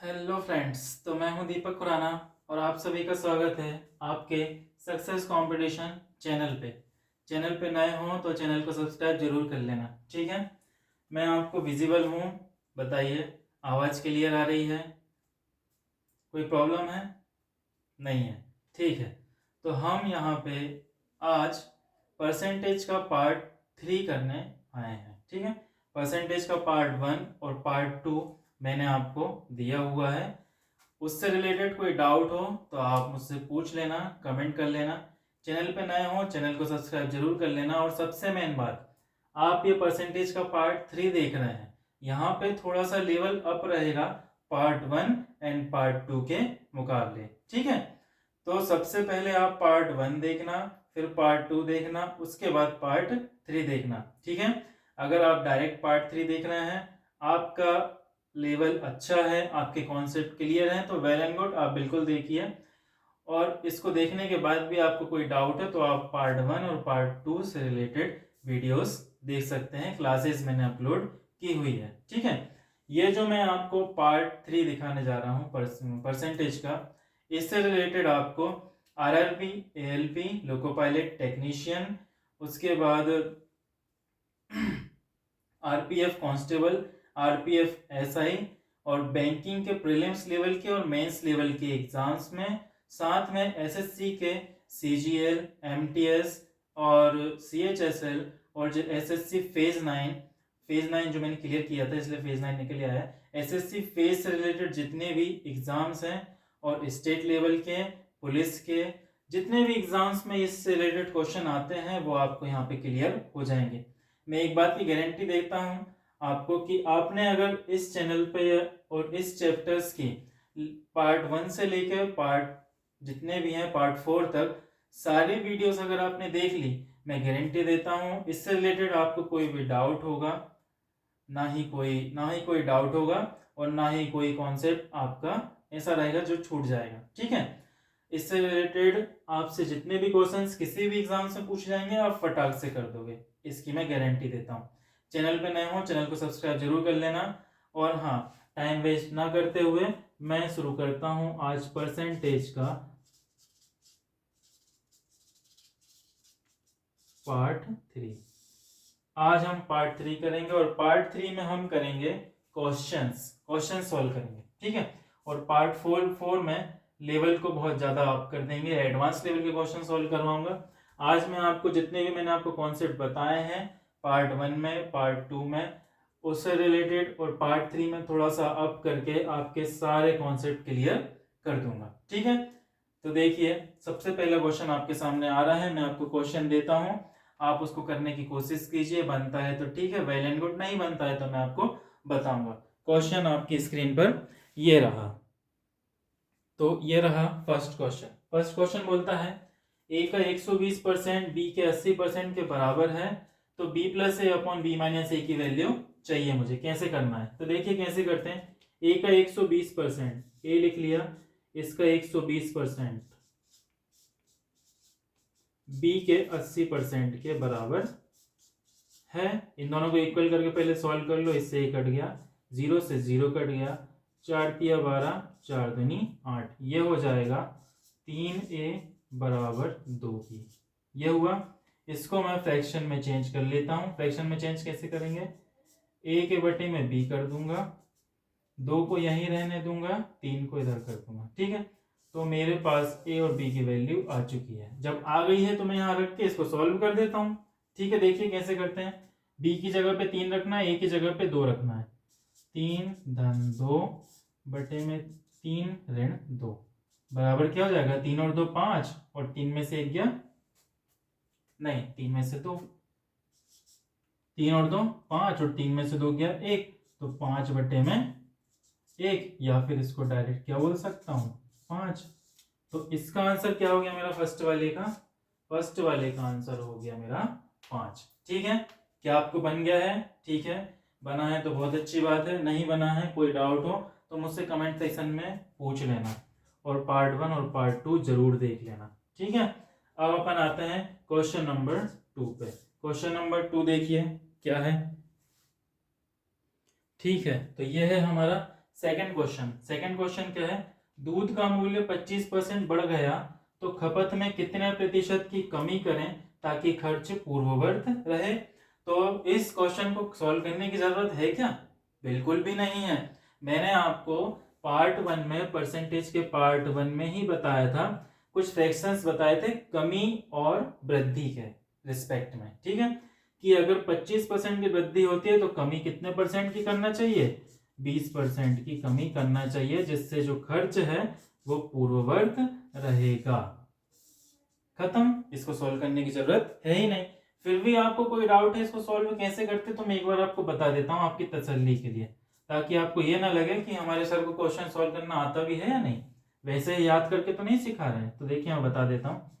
Hello friends, तो मैं हूं दीपक खुराना और आप सभी का स्वागत है आपके सक्सेस कंपटीशन चैनल पे नए हो तो चैनल को सब्सक्राइब जरूर कर लेना। ठीक है, मैं आपको विजिबल हूं, बताइए आवाज़ क्लियर आ रही है? कोई प्रॉब्लम है? नहीं है? ठीक है, तो हम यहाँ पे आज परसेंटेज का पार्ट 3 करने आए हैं। ठीक है, परसेंटेज का पार्ट 1 और पार्ट 2 मैंने आपको दिया हुआ है। उससे रिलेटेड कोई डाउट हो तो आप मुझसे पूछ लेना, कमेंट कर लेना। चैनल पे नए हो चैनल को सब्सक्राइब जरूर कर लेना। और सबसे मेन बात, आप ये परसेंटेज का पार्ट 3 देख रहे हैं, यहाँ पे थोड़ा सा लेवल अप रहेगा पार्ट 1 एंड पार्ट 2 के मुकाबले। ठीक है, तो सबसे पहले आप पार्ट 1 देखना, फिर पार्ट 2 देखना, उसके बाद पार्ट 3 देखना। ठीक है, अगर आप डायरेक्ट पार्ट 3 देख रहे हैं, आपका लेवल अच्छा है, आपके कॉन्सेप्ट क्लियर हैं, तो वेल एंड गुड, आप बिल्कुल देखिए। और इसको देखने के बाद भी आपको कोई डाउट है तो आप पार्ट 1 और पार्ट 2 से रिलेटेड वीडियोस देख सकते हैं, क्लासेस मैंने अपलोड की हुई है। ठीक है, ये जो मैं आपको पार्ट 3 दिखाने जा रहा हूँ परसेंटेज का, इससे रिलेटेड आपको RRB, ALP, loco pilot technician, उसके बाद आरपीएफ कांस्टेबल, आरपीएफ एसआई और बैंकिंग के प्रीलिम्स लेवल के और मेंस लेवल के एग्जाम्स में, साथ में एसएससी के सीजीएल, एमटीएस और सीएचएसएल और जो एसएससी फेज 9 जो मैंने क्लियर किया था इसलिए फेज 9 निकल आया है। एसएससी फेज से रिलेटेड जितने भी एग्जाम्स हैं और स्टेट लेवल के, पुलिस के, जितने भी एग्जाम्स में इससे रिलेटेड क्वेश्चन आते हैं वो आपको यहाँ पे क्लियर हो जाएंगे। मैं एक बात की गारंटी देता हूँ आपको कि आपने अगर इस चैनल पे और इस चैप्टर्स की पार्ट 1 से लेकर पार्ट जितने भी हैं पार्ट 4 तक सारी वीडियोस अगर आपने देख ली, मैं गारंटी देता हूँ इससे रिलेटेड आपको कोई भी डाउट होगा ना ही कोई डाउट होगा और ना ही कोई कॉन्सेप्ट आपका ऐसा रहेगा जो छूट जाएगा। ठीक है, इससे रिलेटेड आपसे जितने भी क्वेश्चंस किसी भी एग्जाम से पूछ जाएंगे आप फटाक से कर दोगे, इसकी मैं गारंटी देता हूँ। चैनल पे नए हो चैनल को सब्सक्राइब जरूर कर लेना। और हाँ, टाइम वेस्ट ना करते हुए मैं शुरू करता हूँ आज परसेंटेज का पार्ट 3। आज हम पार्ट 3 करेंगे और पार्ट 3 में हम करेंगे क्वेश्चन सॉल्व करेंगे। ठीक है, और पार्ट 4 में लेवल को बहुत ज्यादा अप कर देंगे, एडवांस लेवल के क्वेश्चन सॉल्व करवाऊंगा। आज मैं आपको जितने भी मैंने आपको कॉन्सेप्ट बताए हैं पार्ट 1 में, पार्ट 2 में, उससे रिलेटेड और पार्ट 3 में थोड़ा सा अप करके आपके सारे कॉन्सेप्ट क्लियर कर दूंगा। ठीक है, तो देखिए सबसे पहला क्वेश्चन आपके सामने आ रहा है, मैं आपको क्वेश्चन देता हूं, आप उसको करने की कोशिश कीजिए, बनता है तो ठीक है, वेल एंड गुड, नहीं बनता है तो मैं आपको बताऊंगा। क्वेश्चन आपकी स्क्रीन पर ये रहा, तो ये रहा फर्स्ट क्वेश्चन बोलता है ए का 120% बी के 80% के बराबर है, तो बी प्लस ए अपॉन बी माइनस ए की वैल्यू चाहिए मुझे, कैसे करना है? तो देखिए कैसे करते हैं। ए का 120%, ए लिख लिया, इसका 120% बी के 80% के बराबर है। इन दोनों को इक्वल करके पहले सॉल्व कर लो, इससे ये कट गया, 0 से 0 कट गया, 4 तिया 12, 4 दूनी 8, ये हो जाएगा 3a बराबर 2 की। ये हुआ, इसको मैं फ्रैक्शन में चेंज कर लेता हूं। फ्रैक्शन में चेंज कैसे करेंगे? a के बटे में b कर दूंगा, 2 को यहीं रहने दूंगा, 3 को इधर कर दूंगा। ठीक है, तो मेरे पास a और b की वैल्यू आ चुकी है। जब आ गई है तो मैं यहाँ रख के इसको सॉल्व कर देता हूँ। ठीक है, देखिए कैसे करते हैं। b की जगह पे 3 रखना है, a की जगह पे 2 रखना है। 3 धन 2 बटे में 3 ऋण 2 बराबर क्या हो जाएगा? 3 और 2 5, और 3 में से 1 गया, नहीं 3 में से 2, 3 और 2 5 और 3 में से 2 गया 1, तो 5 बटे में 1, या फिर इसको डायरेक्ट क्या बोल सकता हूं 5। तो इसका आंसर क्या हो गया मेरा? फर्स्ट वाले का आंसर हो गया मेरा 5। ठीक है, क्या आपको बन गया है? ठीक है, बना है तो बहुत अच्छी बात है, नहीं बना है कोई डाउट हो तो मुझसे कमेंट सेक्शन में पूछ लेना, और पार्ट 1 और पार्ट 2 जरूर देख लेना। ठीक है, अब अपन आते हैं क्वेश्चन नंबर 2 पे। क्वेश्चन नंबर 2 देखिए क्या है। ठीक है, तो ये है हमारा सेकंड क्वेश्चन क्या है, दूध का मूल्य 25% बढ़ गया तो खपत में कितने प्रतिशत की कमी करें ताकि खर्च पूर्ववत रहे। तो इस क्वेश्चन को सॉल्व करने की जरूरत है क्या? बिल्कुल भी नहीं है। मैंने आपको पार्ट 1 में, परसेंटेज के पार्ट 1 में ही बताया था, कुछ फ्रैक्शंस बताए थे कमी और वृद्धि के रिस्पेक्ट में, ठीक है, कि अगर 25% की वृद्धि होती है तो कमी कितने परसेंट की करना चाहिए? 20% की कमी करना चाहिए, जिससे जो खर्च है वो पूर्ववत रहेगा। खत्म, इसको सॉल्व करने की जरूरत है ही नहीं। फिर भी आपको कोई डाउट है इसको सॉल्व कैसे करते, तो मैं एक बार आपको बता देता हूँ आपकी तसल्ली के लिए, ताकि आपको ये ना लगे कि हमारे सर को क्वेश्चन सॉल्व करना आता भी है या नहीं, वैसे ही याद करके तो नहीं सिखा रहे हैं। तो देखिए मैं बता देता हूँ।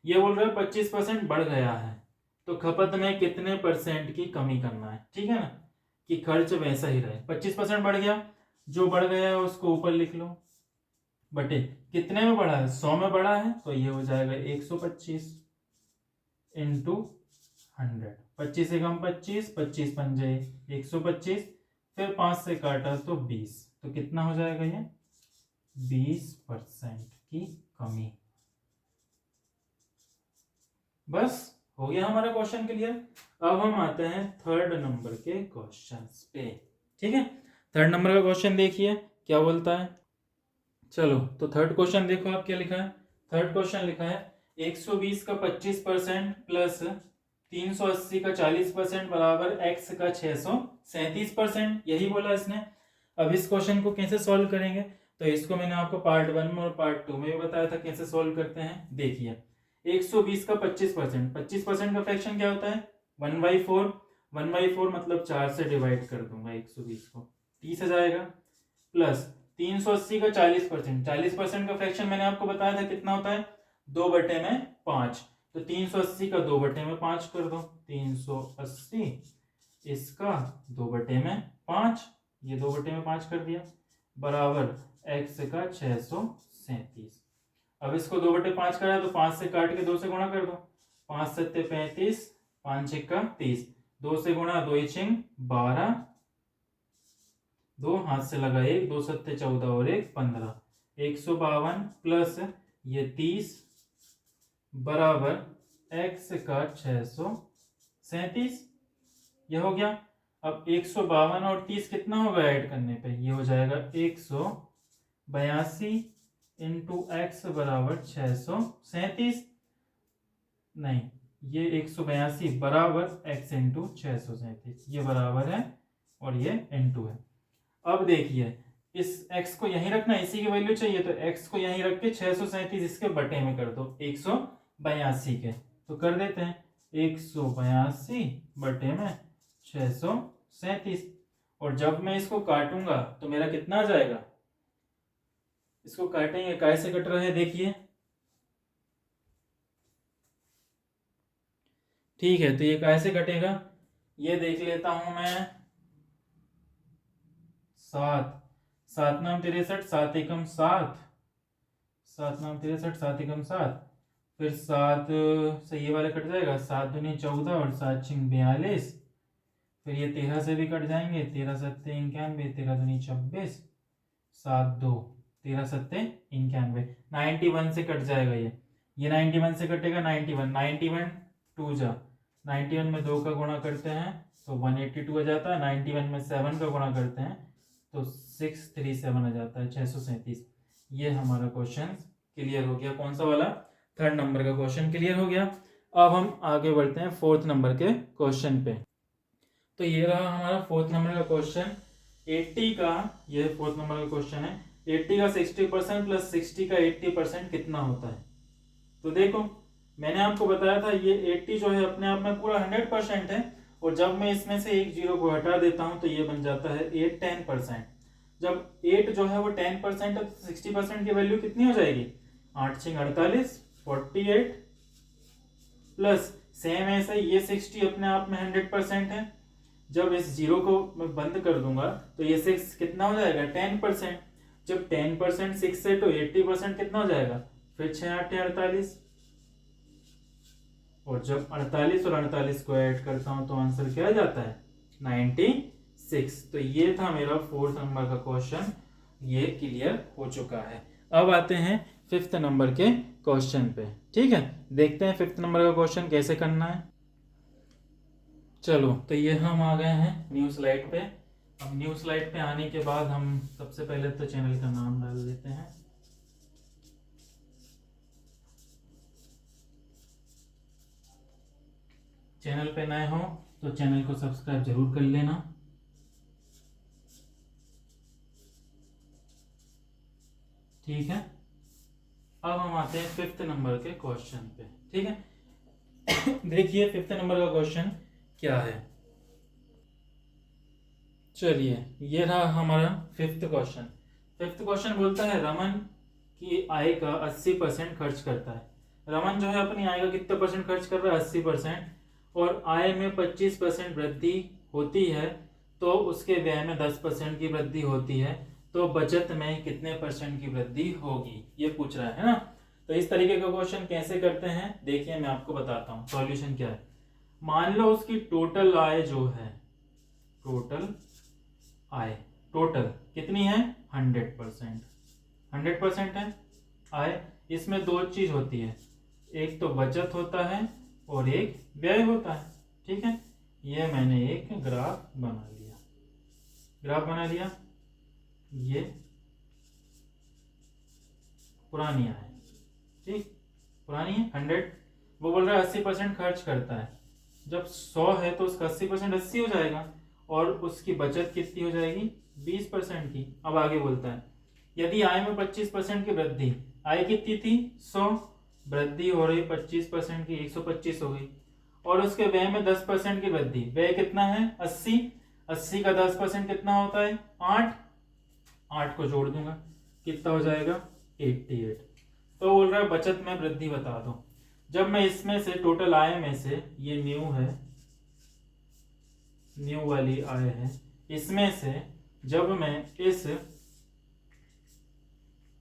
ये बोल रहे हैं 25% बढ़ गया है तो खपत में कितने परसेंट की कमी करना है, ठीक है ना, कि खर्च वैसा ही रहे। 25% बढ़ गया, जो बढ़ गया है उसको ऊपर लिख लो, बटे कितने में बढ़ा है? 100 में बढ़ा है, तो ये हो जाएगा 125 इंटू 100। 25 से कम 25, 25 पंजे 125, फिर 5 से काटा तो 20, तो कितना हो जाएगा ये? 20% की कमी। बस हो गया हमारा क्वेश्चन क्लियर। अब हम आते हैं थर्ड नंबर के क्वेश्चन पे, ठीक है। थर्ड नंबर का क्वेश्चन देखिए क्या बोलता है। चलो तो थर्ड क्वेश्चन देखो आप क्या लिखा है। थर्ड क्वेश्चन लिखा है 120 का 25% प्लस 380 का 40% बराबर x का 637%, यही बोला इसने। अब इस क्वेश्चन को कैसे सॉल्व करेंगे, तो इसको मैंने आपको पार्ट 1 में और पार्ट 2 में भी बताया था कैसे सॉल्व करते हैं। देखिए 120 का 25%, 25% का फ्रैक्शन क्या होता है? 1/4। 1/4 मतलब 4 से डिवाइड कर दूंगा 120 को, 30 आ जाएगा। प्लस 380 का 40%, 40% का फ्रैक्शन मैंने आपको बताया था कितना होता है? 2/5। तो 380 का 2/5 कर दो, 380 इसका 2/5, ये 2/5 कर दिया, बराबर x का 637। अब इसको 2/5 करा तो 5 से काट के 2 से गुणा कर दो, 5 सत्ते 35, 5 छक्का 30, 2 से गुणा 2 छिंग 12, 2 हाथ से लगा 1, 2 सत्ते 14 और 1 15, 152 प्लस ये 30 बराबर x का 637, ये हो गया। अब 152 और 30 कितना होगा ऐड करने पे? ये हो जाएगा 182 इंटू एक्स बराबर 637, नहीं ये 182 बराबर x इंटू 637, ये बराबर है और ये इंटू है। अब देखिए इस x को यहीं रखना, इसी की वैल्यू चाहिए, तो x को यहीं रख के 637 इसके बटे में कर दो 182 के, तो कर देते हैं 182 बटे में 637। और जब मैं इसको काटूंगा तो मेरा कितना आ जाएगा? इसको काटेंगे, कैसे कट रहा है देखिए, ठीक है, तो ये कैसे कटेगा ये देख लेता हूं मैं। 7 7 नाम 63, 7 एकम 7, 7 नाम 63, 7 एकम 7, फिर 7 से ये वाला कट जाएगा, 7 दूनी 14 और 7 छिंग 42, फिर ये 13 से भी कट जाएंगे, 13 सत्ते 91, 13 दूनी 26, 7 2 13 सत्ते 91, 91 से कट जाएगा ये 91 से कटेगा 91, 91 2 जा 91 में 2 का गुणा करते हैं तो 182 आ जाता है, 91 में 7 का गुणा करते हैं तो 637 आ जाता है, 637। ये हमारा क्वेश्चन क्लियर हो गया। कौन सा वाला? थर्ड नंबर का क्वेश्चन क्लियर हो गया। अब हम आगे बढ़ते हैं फोर्थ नंबर के क्वेश्चन पे। तो ये रहा हमारा फोर्थ नंबर का क्वेश्चन। 80 का, ये फोर्थ नंबर का क्वेश्चन है, 80 का 60% प्लस 60 का 80% कितना होता है? तो देखो मैंने आपको बताया था ये 80 जो है अपने आप में पूरा 100% है, और जब मैं इसमें से एक जीरो को हटा देता हूं तो ये बन जाता है 8 10%। जब 8 जो है वो 10% है तो 60% की वैल्यू कितनी हो जाएगी? 8 6 48, 48 प्लस सेम ऐसे ये 60 अपने आप में 100% है। जब इस जीरो को मैं बंद कर दूंगा तो ये 6 कितना हो जाएगा? 10%। जब 10% 6 है तो 80% कितना हो जाएगा? फिर 6 8 48, और जब 48 और 48 को ऐड करता हूं तो आंसर क्या आ जाता है? 6। तो ये था मेरा 4th नंबर का क्वेश्चन, ये क्लियर हो चुका है। अब आते हैं 5th नंबर के क्वेश्चन पे। ठीक है, देखते हैं 5th नंबर का क्वेश्चन कैसे करना है। चलो, तो ये हम आ गए हैं न्यू स्लाइड पे। अब न्यू स्लाइड पे आने के बाद हम सबसे पहले तो चैनल का नाम डाल देते हैं। चैनल पे नए हो तो चैनल को सब्सक्राइब जरूर कर लेना। ठीक है, अब हम आते हैं 5th नंबर के क्वेश्चन पे। ठीक है देखिए 5th नंबर का क्वेश्चन क्या है। चलिए, ये रहा हमारा 5th क्वेश्चन। 5th क्वेश्चन बोलता है रमन की आय का 80% खर्च करता है। रमन जो है अपनी आय का कितना परसेंट खर्च कर रहा है, 80%, और आय में 25% वृद्धि होती है तो उसके व्यय में 10% की वृद्धि होती है, तो बचत में कितने परसेंट की वृद्धि होगी, ये पूछ रहा है ना। तो इस तरीके का क्वेश्चन कैसे करते हैं देखिए, मैं आपको बताता हूँ सॉल्यूशन क्या है। मान लो उसकी टोटल आय जो है, टोटल आय, टोटल कितनी है, 100%। 100% है आय। इसमें दो चीज होती है, एक तो बचत होता है और एक व्यय होता है। ठीक है, ये मैंने एक ग्राफ बना लिया, ग्राफ बना लिया। ये पुरानी आय, ठीक, पुरानी है 100। वो बोल रहा है 80% खर्च करता है। जब 100 है तो उसका 80% 80 हो जाएगा, और उसकी बचत कितनी हो जाएगी, 20% की। अब आगे बोलता है यदि आय में 25% की वृद्धि, आय कितनी थी 100, वृद्धि हो रही 25% की, 125 हो गई, और उसके व्यय में 10% की वृद्धि, व्यय कितना है 80, 80 का 10% कितना होता है 8, 8 को जोड़ दूंगा कितना हो जाएगा 88। तो बोल रहा है बचत में वृद्धि बता दो। जब मैं इसमें से टोटल आय में से, ये न्यू है, न्यू वाली आय है, इसमें से जब मैं इस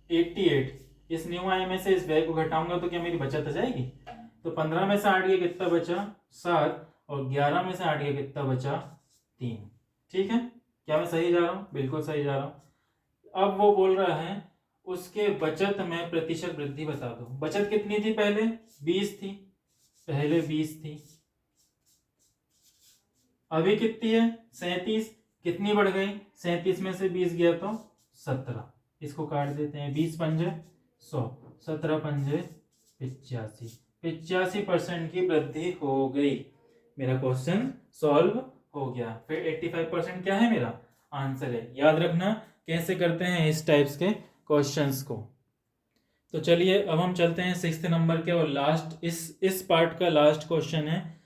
88, इस न्यू आय में से इस व्यय को घटाऊंगा तो क्या मेरी बचत आ जाएगी। तो 15 में से 8 गया कितना बचा 7, और 11 में से 8 गया कितना बचा 3। ठीक है, क्या मैं सही जा रहा हूं, बिल्कुल सही जा रहा हूं। अब वो बोल रहा है उसके बचत में प्रतिशत वृद्धि बता दो। बचत कितनी थी पहले, 20 थी, पहले 20 थी, अभी कितनी है 37, कितनी बढ़ गई, 37 में से 20 गया तो 17, इसको काट देते हैं, 20 पंजे 100, 17 पंजे 85, 85% की वृद्धि हो गई। मेरा क्वेश्चन सॉल्व हो गया। फिर 85% क्या है मेरा आंसर है। याद रखना कैसे करते हैं इस टाइप्स के क्वेश्चंस को। तो चलिए अब हम चलते हैं 6th नंबर के, और लास्ट इस पार्ट का लास्ट क्वेश्चन है।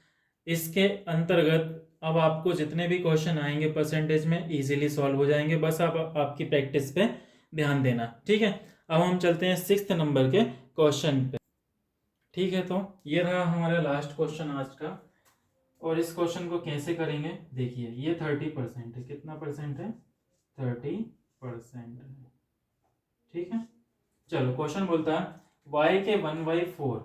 इसके अंतर्गत अब आपको जितने भी क्वेश्चन आएंगे परसेंटेज में इजीली सॉल्व हो जाएंगे, बस आप आपकी प्रैक्टिस पे ध्यान देना। ठीक है, अब हम चलते हैं 6th नंबर के क्वेश्चन पे। ठीक है, तो ये रहा हमारा लास्ट क्वेश्चन आज का, और इस क्वेश्चन को कैसे करेंगे देखिए। ये 30% है, कितना परसेंट है 30% है। ठीक है, चलो क्वेश्चन बोलता है y के 1/4,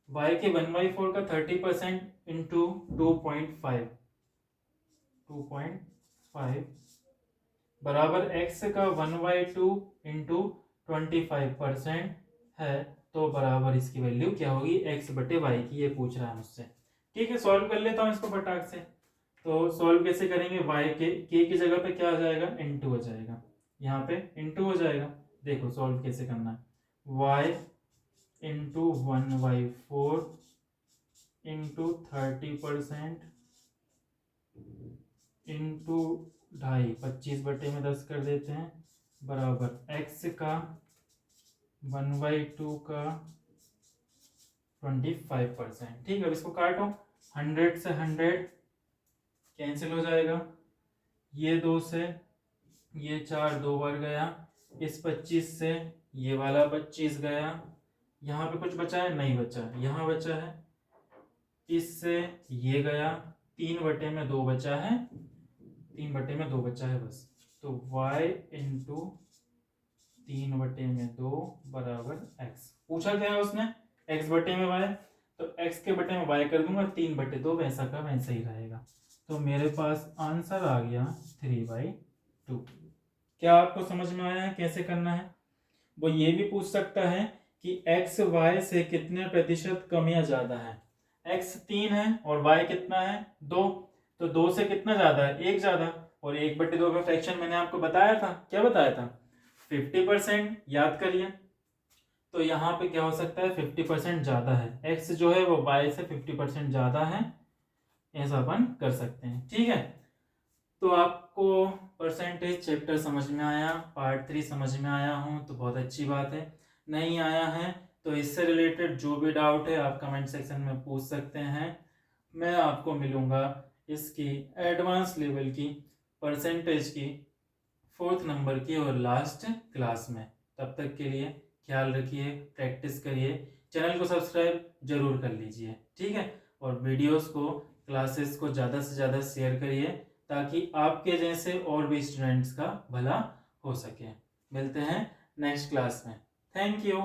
y के 1/4 का 30% इंटू 2.5 बराबर x का 1/2 इंटू 25% है, तो बराबर इसकी वैल्यू क्या होगी, x बटे वाई की, ये पूछ रहा है मुझसे। ठीक है, सॉल्व कर लेता हूं इसको फटाक से। तो सॉल्व कैसे करेंगे, y के k की जगह पे क्या आ जाएगा, इंटू हो जाएगा, यहाँ पे इंटू हो जाएगा। देखो सॉल्व कैसे करना है, y इंटू 1/4 इंटू 30% इंटू 2.5, 25/10 कर देते हैं, बराबर x का 1/2 का 25%। ठीक है, अब इसको काटो, 100 से 100 कैंसिल हो जाएगा, ये 2 से ये 4 2 बार गया, इस 25 से ये वाला 25 गया, यहाँ पे कुछ बचा है नहीं बचा, यहाँ बचा है, इससे ये गया, 3/2 बचा है, 3/2 बचा है बस। तो y इंटू 3/2 बराबर x। पूछा क्या है उसने, x/y, तो x के बटे में y कर दूंगा, 3/2 वैसा का वैसा ही रहेगा। तो मेरे पास आंसर आ गया 3/2। क्या आपको समझ में आया है कैसे करना है? वो ये भी पूछ सकता है कि x y से कितने प्रतिशत कम या ज्यादा है। x 3 है और y कितना है 2, तो 2 से कितना ज्यादा है, 1 ज्यादा। और 1/2 का फ्रैक्शन मैंने आपको बताया था, क्या बताया था, 50%, याद करिए। तो यहाँ पे क्या हो सकता है, 50% ज्यादा है, x जो है वो y से 50% ज्यादा है, ऐसा अपन कर सकते हैं। ठीक है, तो आपको परसेंटेज चैप्टर समझ में आया, पार्ट 3 समझ में आया हूँ तो बहुत अच्छी बात है। नहीं आया है तो इससे रिलेटेड जो भी डाउट है आप कमेंट सेक्शन में पूछ सकते हैं। मैं आपको मिलूंगा इसकी एडवांस लेवल की परसेंटेज की 4th नंबर की और लास्ट क्लास में। तब तक के लिए ख्याल रखिए, प्रैक्टिस करिए, चैनल को सब्सक्राइब जरूर कर लीजिए। ठीक है, और वीडियोस को, क्लासेस को ज़्यादा से ज़्यादा शेयर करिए ताकि आपके जैसे और भी स्टूडेंट्स का भला हो सके। मिलते हैं नेक्स्ट क्लास में। Thank you.